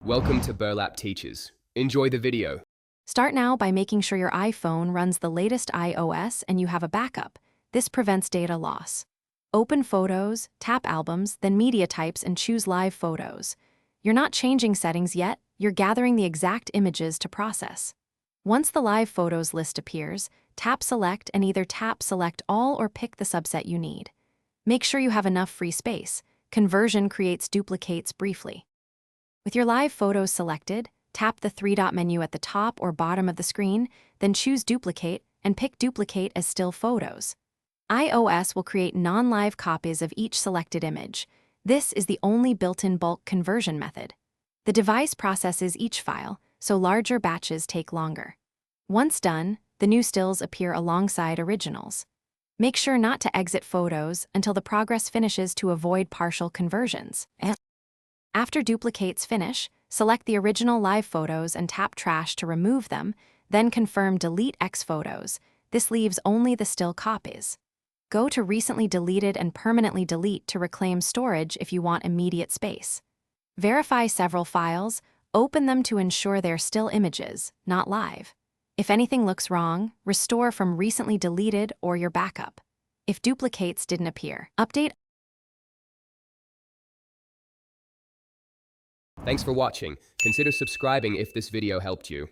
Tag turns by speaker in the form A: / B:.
A: Welcome to Burlap Teachers. Enjoy the video.
B: Start now by making sure your iPhone runs the latest iOS and you have a backup. This prevents data loss. Open Photos, tap Albums, then Media Types and choose Live Photos. You're not changing settings yet, you're gathering the exact images to process. Once the Live Photos list appears, tap Select and either tap Select All or pick the subset you need. Make sure you have enough free space. Conversion creates duplicates briefly. With your live photos selected, tap the three-dot menu at the top or bottom of the screen, then choose Duplicate and pick Duplicate as still photos. iOS will create non-live copies of each selected image. This is the only built-in bulk conversion method. The device processes each file, so larger batches take longer. Once done, the new stills appear alongside originals. Make sure not to exit photos until the progress finishes to avoid partial conversions. After duplicates finish, select the original live photos and tap Trash to remove them, then confirm Delete X photos. This leaves only the still copies. Go to Recently Deleted and Permanently Delete to reclaim storage if you want immediate space. Verify several files, open them to ensure they're still images, not live. If anything looks wrong, restore from Recently Deleted or your backup. If duplicates didn't appear, update.
A: Thanks for watching. Consider subscribing if this video helped you.